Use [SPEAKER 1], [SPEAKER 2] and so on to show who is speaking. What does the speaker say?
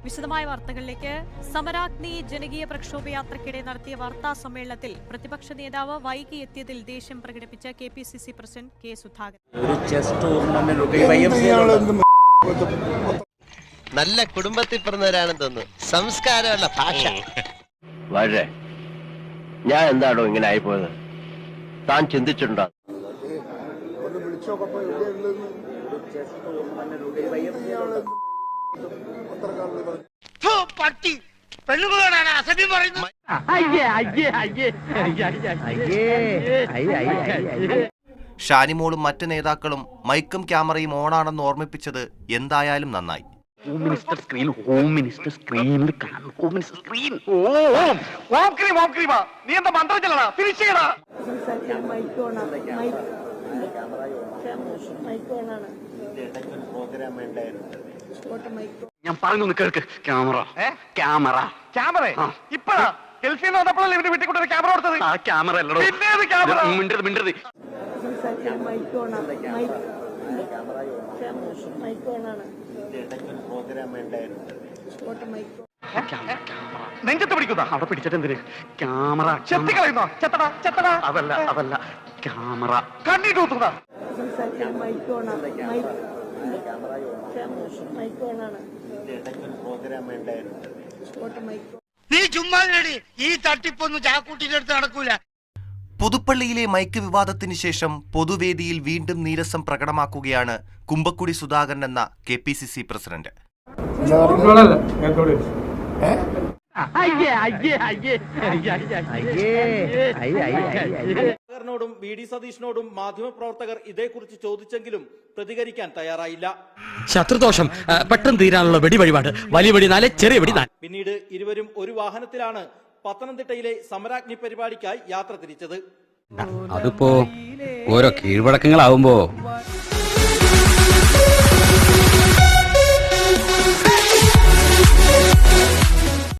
[SPEAKER 1] വിശദമായ വാർത്തകളിലേക്ക്. സമരാഗ്നി ജനകീയ പ്രക്ഷോഭ യാത്രയ്ക്കിടെ നടത്തിയ വാർത്താ സമ്മേളനത്തിൽ പ്രതിപക്ഷ നേതാവ് വൈകി എത്തിയതിൽ ദേഷ്യം പ്രകടിപ്പിച്ച KPCC പ്രസിഡന്റ് K. സുധാകരൻ.
[SPEAKER 2] നല്ല കുടുംബത്തിൽ പിറന്നവരാണെന്ന് തോന്നുന്നു. സംസ്കാരമുള്ള ഭാഷ.
[SPEAKER 3] വളരെ ഞാൻ എന്താണോ ഇങ്ങനെ ആയിപ്പോയത്? താൻ ചിന്തിച്ചിട്ടുണ്ടോ?
[SPEAKER 4] ഷാനിമോളും മറ്റ് നേതാക്കളും മൈക്കും ക്യാമറയും ഓണാണെന്ന് ഓർമ്മിപ്പിച്ചത് എന്തായാലും നന്നായി.
[SPEAKER 5] ഞാൻ പറഞ്ഞു കേൾക്ക്. ക്യാമറ ക്യാമറ ക്യാമറ ഇപ്പഴാ ഗൾഫിൽ നിന്ന് വന്നപ്പോഴല്ലേ ഇവര് വീട്ടിൽ കൊണ്ടൊരു ക്യാമറ കൊടുത്തത്? ആ ക്യാമറ അല്ലടോ. മിണ്ടരുത് മിണ്ടരുത്. നെഞ്ചത്ത് പിടിക്കുന്ന അവിടെ പിടിച്ചിട്ട് എന്തിന്? ക്യാമറ ചെത്തിക്കളയുന്നോ? ചെത്തടാ ചെത്തടാ. അതല്ല അതല്ല ക്യാമറ കണ്ണിട്ട് കുത്തുന്ന.
[SPEAKER 2] നീ ചുമ്മാ ഈ തട്ടിപ്പൊന്നും ചാക്കൂട്ടിന്റെ അടുത്ത് നടക്കൂല.
[SPEAKER 4] പുതുപ്പള്ളിയിലെ മൈക്ക് വിവാദത്തിന് ശേഷം പൊതുവേദിയിൽ വീണ്ടും നീരസം പ്രകടമാക്കുകയാണ് കുമ്പക്കുടി സുധാകരൻ എന്ന KPCC പ്രസിഡന്റ്.
[SPEAKER 6] ോടും VD സതീഷിനോടും മാധ്യമപ്രവർത്തകർ ഇതേക്കുറിച്ച് ചോദിച്ചെങ്കിലും പ്രതികരിക്കാൻ തയ്യാറായില്ല.
[SPEAKER 7] ശത്രുദോഷം പെട്ടെന്ന് തീരാനുള്ള വെടി വഴിപാട്. വലിയ വെടി 4, ചെറിയ വെടി 4.
[SPEAKER 6] പിന്നീട് ഇരുവരും ഒരു വാഹനത്തിലാണ് പത്തനംതിട്ടയിലെ സമരാഗ്നി പരിപാടിക്കായി യാത്ര തിരിച്ചത്.
[SPEAKER 7] അതിപ്പോ ഓരോ കീഴ്വഴക്കങ്ങളാവുമ്പോ